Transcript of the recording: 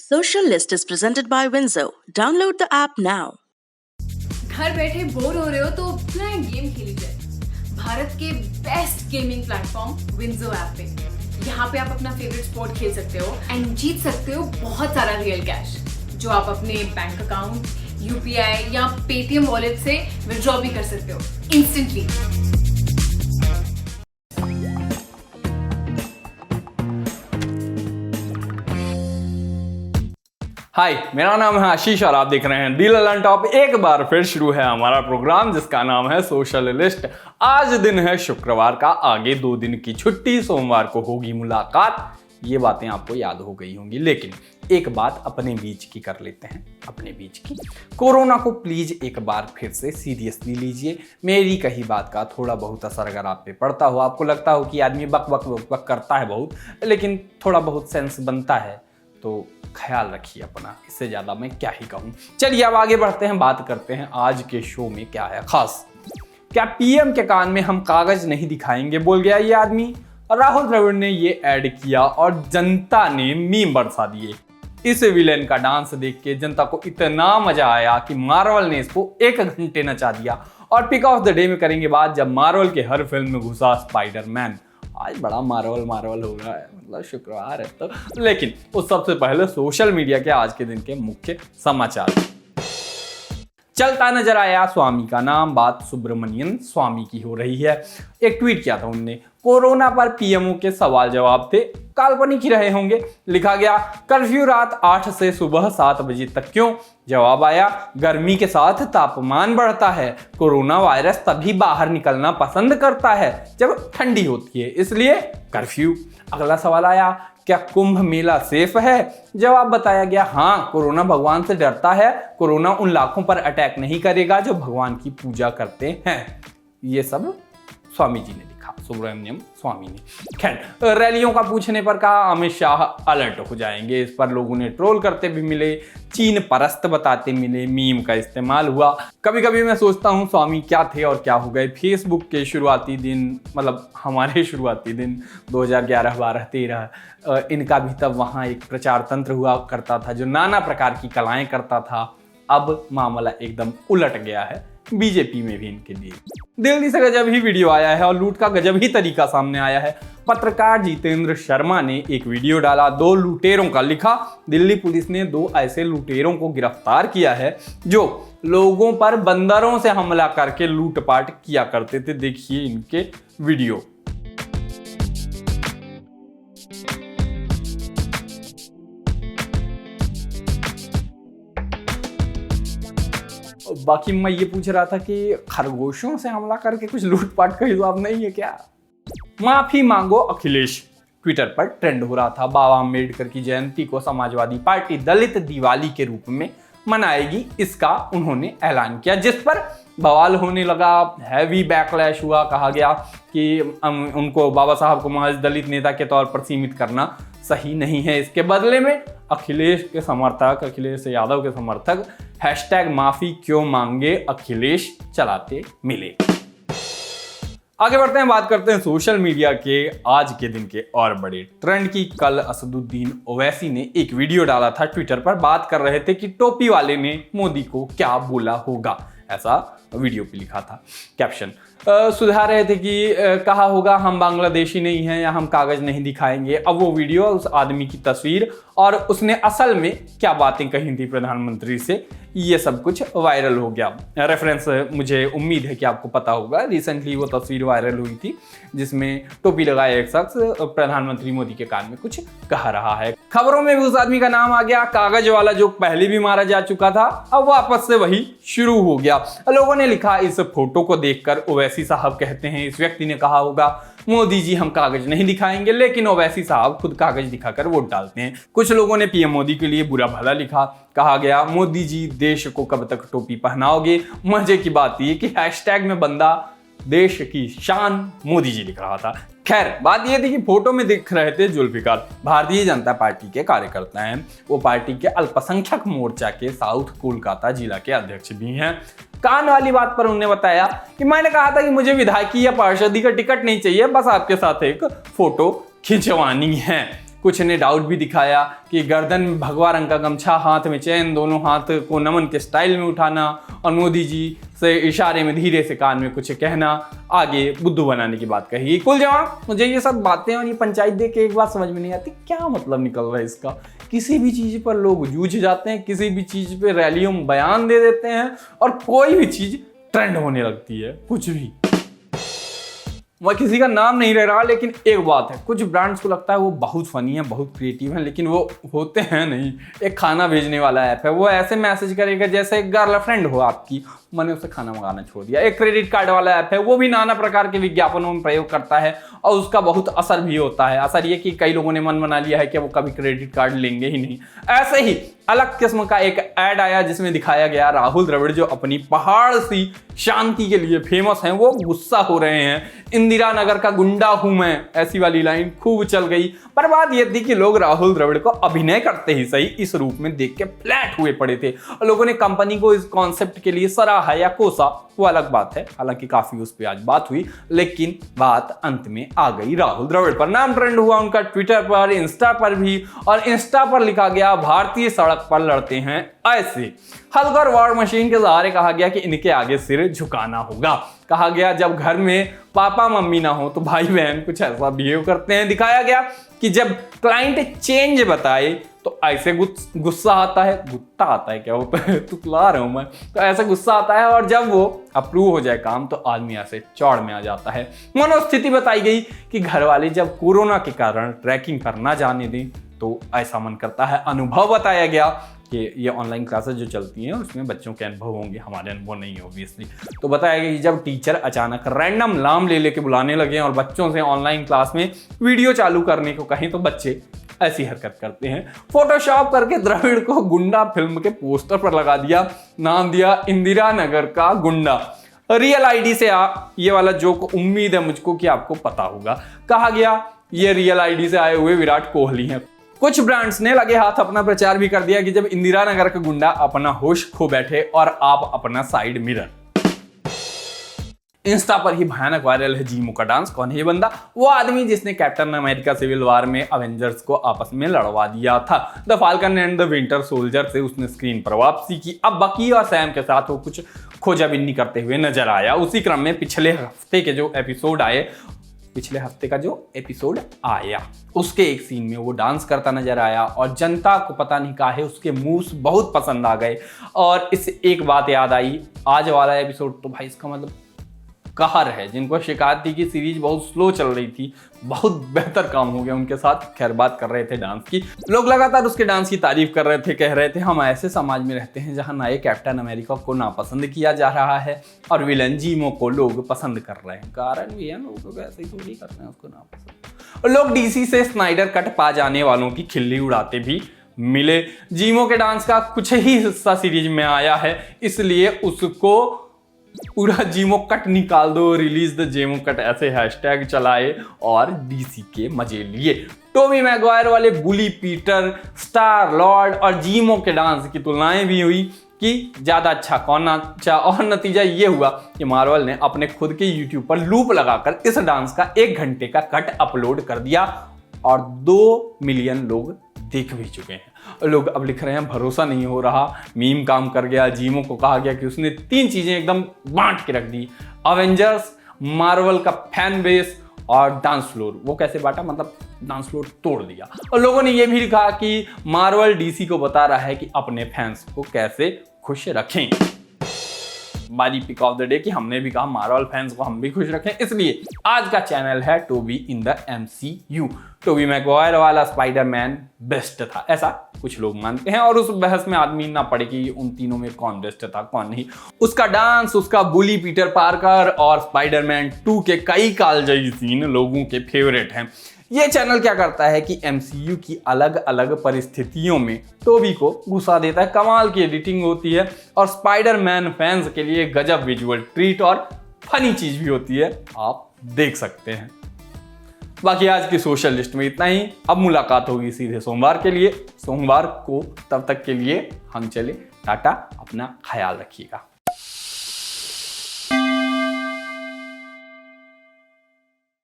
Social List is presented by Winzo. Download the app now. घर बैठे bore हो रहे हो तो क्यों एक गेम खेली जाए। भारत के best gaming platform WinZO app पे यहाँ पे आप अपना फेवरेट स्पोर्ट खेल सकते हो एंड जीत सकते हो बहुत सारा रियल कैश जो आप अपने बैंक अकाउंट, यूपीआई या पेटीएम वॉलेट से विड्रॉ भी कर सकते हो इंस्टेंटली। हाय, मेरा नाम है आशीष और आप देख रहे हैं दिल ललन टॉप। एक बार फिर शुरू है हमारा प्रोग्राम जिसका नाम है सोशल लिस्ट। आज दिन है शुक्रवार का, आगे 2 दिन की छुट्टी, सोमवार को होगी मुलाकात। ये बातें आपको याद हो गई होंगी, लेकिन एक बात अपने बीच की कर लेते हैं। अपने बीच की कोरोना को प्लीज एक बार फिर से सीरियसली लीजिए। मेरी कही बात का थोड़ा बहुत असर अगर आप पे पड़ता हो, आपको लगता हो कि आदमी बक बक बक बक करता है बहुत, लेकिन थोड़ा बहुत सेंस बनता है, तो ख्याल रखिए अपना। इससे ज्यादा मैं क्या ही कहूँ। चलिए अब आगे बढ़ते हैं, बात करते हैं आज के शो में क्या है खास। क्या पीएम के कान में हम कागज नहीं दिखाएंगे बोल गया ये आदमी। राहुल द्रविड़ ने ये ऐड किया और जनता ने मीम बरसा दिए। इस विलेन का डांस देख के जनता को इतना मजा आया कि मार्वल ने इसको 1 घंटे नचा दिया। और पिक ऑफ द डे में करेंगे बात जब मार्वल के हर फिल्म में घुसा स्पाइडरमैन। आज बड़ा मार्वल हो रहा है, मतलब शुक्रवार है तो। लेकिन उस सबसे पहले सोशल मीडिया के आज के दिन के मुख्य समाचार। चलता नजर आया स्वामी का नाम, बात सुब्रमण्यन स्वामी की हो रही है। एक ट्वीट किया था उनने, कोरोना पर पीएमओ के सवाल जवाब थे, काल्पनिक ही रहे होंगे। लिखा गया कर्फ्यू रात 8 से सुबह 7 बजे तक क्यों। जवाब आया गर्मी के साथ तापमान बढ़ता है, कोरोना वायरस तभी बाहर निकलना पसंद करता है जब ठंडी होती है, इसलिए कर्फ्यू। अगला सवाल आया क्या कुंभ मेला सेफ है। जवाब बताया गया हाँ, कोरोना भगवान से डरता है, कोरोना उन लाखों पर अटैक नहीं करेगा जो भगवान की पूजा करते हैं। ये सब स्वामी जी ने लिखा, सुब्रमण्यम स्वामी ने। खैर, रैलियों का पूछने पर कहा अमित शाह अलर्ट हो जाएंगे। इस पर लोगों ने ट्रोल करते भी मिले, चीन परस्त बताते मिले, मीम का इस्तेमाल हुआ। कभी कभी मैं सोचता हूँ स्वामी क्या थे और क्या हो गए। फेसबुक के शुरुआती दिन, मतलब हमारे शुरुआती दिन 2011, 12, 13, इनका भी तब वहाँ एक प्रचार तंत्र हुआ करता था जो नाना प्रकार की कलाएं करता था। अब मामला एकदम उलट गया है बीजेपी में भी इनके लिए। दिल्ली से गजब ही वीडियो आया है और लूट का गजब ही तरीका सामने आया है। पत्रकार जितेंद्र शर्मा ने एक वीडियो डाला 2 लुटेरों का। लिखा दिल्ली पुलिस ने 2 ऐसे लुटेरों को गिरफ्तार किया है जो लोगों पर बंदरों से हमला करके लूटपाट किया करते थे। देखिए इनके वीडियो। बाकी मैं ये पूछ रहा था कि खरगोशों से हमला करके कुछ लूटपाट का हिसाब नहीं है क्या। माफी मांगो अखिलेश ट्विटर पर ट्रेंड हो रहा था। बाबा अम्बेडकर की जयंती को समाजवादी पार्टी दलित दिवाली के रूप में मनाएगी, इसका उन्होंने ऐलान किया, जिस पर बवाल होने लगा, हैवी बैकलैश हुआ। कहा गया कि उनको बाबा साहब को महज दलित नेता के तौर पर सीमित करना सही नहीं है। इसके बदले में अखिलेश यादव के समर्थक हैशटैग माफी क्यों मांगे अखिलेश चलाते मिले। आगे बढ़ते हैं, बात करते हैं सोशल मीडिया के आज के दिन के और बड़े ट्रेंड की। कल असदुद्दीन ओवैसी ने एक वीडियो डाला था ट्विटर पर। बात कर रहे थे कि टोपी वाले ने मोदी को क्या बोला होगा, ऐसा वीडियो पे लिखा था कैप्शन। सुधार रहे थे कि कहा होगा हम बांग्लादेशी नहीं हैं या हम कागज नहीं दिखाएंगे। अब वो वीडियो, उस आदमी की तस्वीर और उसने असल में क्या बातें कही थी प्रधानमंत्री से, ये सब कुछ वायरल हो गया। रेफरेंस मुझे उम्मीद है कि आपको पता होगा, रिसेंटली वो तस्वीर वायरल हुई थी जिसमें टोपी लगाए एक शख्स प्रधानमंत्री मोदी के कान में कुछ कह रहा है। खबरों में भी उस आदमी का नाम आ गया। कागज वाला जो पहले भी मारा जा चुका था, अब वापस से वही शुरू हो गया। लोगों ने लिखा इस फोटो को देखकर ओवैसी साहब कहते हैं इस व्यक्ति ने कहा होगा मोदी जी हम कागज नहीं दिखाएंगे, लेकिन ओवैसी साहब खुद कागज दिखाकर वोट डालते हैं। कुछ लोगों ने पीएम मोदी के लिए बुरा भला लिखा। कहा गया मोदी जी देश को कब तक टोपी पहनाओगे। मजे की बात ये कि हैशटैग में बंदा देश की शान मोदी जी लिख रहा था। खैर, बात यह थी कि फोटो में दिख रहे थे जुल्फिकार, भारतीय जनता पार्टी के कार्यकर्ता हैं। वो पार्टी के अल्पसंख्यक मोर्चा के साउथ कोलकाता जिला के अध्यक्ष भी हैं। कान वाली बात पर उन्होंने बताया कि मैंने कहा था कि मुझे विधायकी या पार्षदी का टिकट नहीं चाहिए, बस आपके साथ एक फोटो खिंचवानी है। कुछ ने डाउट भी दिखाया कि गर्दन में भगवा रंग का गमछा, हाथ में चैन, दोनों हाथ को नमन के स्टाइल में उठाना और मोदी जी से इशारे में धीरे से कान में कुछ कहना, आगे बुद्धू बनाने की बात कही। कुल जवाब मुझे ये सब बातें और ये पंचायत देख के एक बात समझ में नहीं आती, क्या मतलब निकल रहा है इसका। किसी भी चीज़ पर लोग जूझ जाते हैं, किसी भी चीज़ पे रैलियों में बयान दे देते हैं और कोई भी चीज़ ट्रेंड होने लगती है, कुछ भी। मैं किसी का नाम नहीं ले रहा, लेकिन एक बात है, कुछ ब्रांड्स को लगता है वो बहुत फनी है, बहुत क्रिएटिव है, लेकिन वो होते हैं नहीं। एक खाना भेजने वाला ऐप है, वो ऐसे मैसेज करेगा जैसे एक गर्लफ्रेंड हो आपकी, मैंने उससे खाना मंगाना छोड़ दिया। एक क्रेडिट कार्ड वाला ऐप है, वो भी नाना प्रकार के विज्ञापनों में प्रयोग करता है और उसका बहुत असर भी होता है। असर ये कि कई लोगों ने मन बना लिया है कि वो कभी क्रेडिट कार्ड लेंगे ही नहीं। ऐसे ही अलग किस्म का एक ऐड आया जिसमें दिखाया गया राहुल द्रविड़, जो अपनी पहाड़ सी शांति के लिए फेमस हैं, वो गुस्सा हो रहे हैं। इंदिरा नगर का गुंडा हूं मैं, ऐसी वाली लाइन खूब चल गई। पर बात यह थी कि लोग राहुल द्रविड़ को अभिनय करते ही सही इस रूप में देख के फ्लैट हुए पड़े थे और लोगों ने कंपनी को इस कॉन्सेप्ट के लिए सराहा या कोसा, वो अलग बात है। हालांकि काफी उस पर आज बात हुई, लेकिन बात अंत में आ गई राहुल द्रविड़ पर। नाम ट्रेंड हुआ उनका ट्विटर पर, इंस्टा पर भी, और इंस्टा पर लिखा गया भारतीय सड़क पर लड़ते हैं ऐसे। हल्कर वॉर मशीन के सहारे कहा गया कि इनके आगे सिर झुकाना होगा। कहा गया जब घर में पापा मम्मी ना हो तो भाई बहन कुछ ऐसा बिहेव करते हैं। दिखाया गया कि जब क्लाइंट चेंज बताए तो ऐसे गुस्सा आता है, गुस्सा आता है क्या होता है, तुतला रहा हूं मैं, तो ऐसे गुस्सा आता है, और जब वो अप्रूव हो जाए काम तो आदमी ऐसे चौड़ में आ जाता है। मनोस्थिति बताई गई कि घर वाले जब कोरोना के कारण ट्रैकिंग करना जाने दें तो ऐसा मन करता है। अनुभव बताया गया कि ये ऑनलाइन क्लासेस जो चलती हैं उसमें बच्चों के अनुभव होंगे, हमारे अनुभव नहीं है ऑब्वियसली। तो बताया गया कि जब टीचर अचानक रैंडम नाम ले लेके बुलाने लगे और बच्चों से ऑनलाइन क्लास में वीडियो चालू करने को कहें तो बच्चे ऐसी हरकत करते हैं। फोटोशॉप करके द्रविड़ को गुंडा फिल्म के पोस्टर पर लगा दिया, नाम दिया इंदिरा नगर का गुंडा। रियल आईडी से ये वाला जोक उम्मीद है मुझको कि आपको पता होगा। कहा गया ये रियल आईडी से आए हुए विराट कोहली हैं। कुछ ब्रांड्स ने लगे हाथ अपना प्रचार भी कर दिया कि जब इंदिरा नगर का गुंडा अपना होश खो बैठे और आप अपना साइड मिरर। इंस्टा पर ही भयानक वायरल है जीमो का डांस। कौन है ये बंदा? वो आदमी जिसने कैप्टन अमेरिका सिविल वॉर में अवेंजर्स को आपस में लड़वा दिया था। The falcon and the winter soldier से उसने स्क्रीन पर वापसी की। अब बकी और सैम के साथ वो कुछ खोजाबिन्नी करते हुए नजर आया। उसी क्रम में पिछले हफ्ते का जो एपिसोड आया उसके एक सीन में वो डांस करता नजर आया और जनता को पता नहीं काहे उसके मूव्स बहुत पसंद आ गए। और इससे एक बात याद आई, आज वाला एपिसोड तो भाई इसका मतलब कहर है। जिनको शिकायत थी कि सीरीज बहुत स्लो चल रही थी, बहुत बेहतर काम हो गया उनके साथ। खैर बात कर रहे थे डांस की, लोग लगातार उसके डांस की तारीफ कर रहे थे, कह रहे थे हम ऐसे समाज में रहते हैं जहां नए कैप्टन अमेरिका को नापसंद किया जा रहा है और विलन जीमो को लोग पसंद कर रहे हैं। कारण भी है, लोग ऐसे ही थोड़ी करते हैं उसको नापसंद। और लोग डीसी से स्नाइडर कट पा जाने वालों की खिल्ली उड़ाते भी मिले। जीमो के डांस का कुछ ही हिस्सा सीरीज में आया है, इसलिए उसको पूरा जीमो कट निकाल दो, रिलीज द जेमो कट ऐसे हैशटैग चलाए और डीसी के मजे लिए। टोबी मैगवायर वाले बुली पीटर, स्टार लॉर्ड और जीमो के डांस की तुलनाएं भी हुई कि ज्यादा अच्छा कौन नाचा, और नतीजा ये हुआ कि मार्वल ने अपने खुद के यूट्यूब पर लूप लगाकर इस डांस का 1 घंटे का कट अपलोड कर दिया और 2 मिलियन लोग देख भी चुके हैं। लोग अब लिख रहे हैं भरोसा नहीं हो रहा, मीम काम कर गया। जीमो को कहा गया कि उसने 3 चीजें एकदम बांट के रख दी, अवेंजर्स, मार्वल का फैन बेस और डांस फ्लोर। वो कैसे बांटा? मतलब डांस फ्लोर तोड़ दिया। और लोगों ने ये भी लिखा कि मार्वल डीसी को बता रहा है कि अपने फैंस को कैसे खुश रखें। हमारी पिक ऑफ द डे कि हमने भी कहा मार्वल फैंस को हम भी खुश रखें, इसलिए आज का चैनल है Toby in the MCU। Toby Maguire वाला स्पाइडरमैन बेस्ट था, ऐसा कुछ लोग मानते हैं, और उस बहस में आदमी ना पड़े कि उन तीनों में कौन बेस्ट था कौन नहीं। उसका डांस, उसका बुली पीटर पार्कर और स्पाइडरमैन 2 के कई कालजयी सीन लोगों के फेवरेट हैं। ये चैनल क्या करता है कि MCU की अलग अलग परिस्थितियों में टोबी को घुसा देता है। कमाल की एडिटिंग होती है और स्पाइडरमैन फैंस के लिए गजब विजुअल ट्रीट और फनी चीज भी होती है, आप देख सकते हैं। बाकी आज की सोशल लिस्ट में इतना ही। अब मुलाकात होगी सीधे सोमवार को। तब तक के लिए हम चले, टाटा, अपना ख्याल रखिएगा।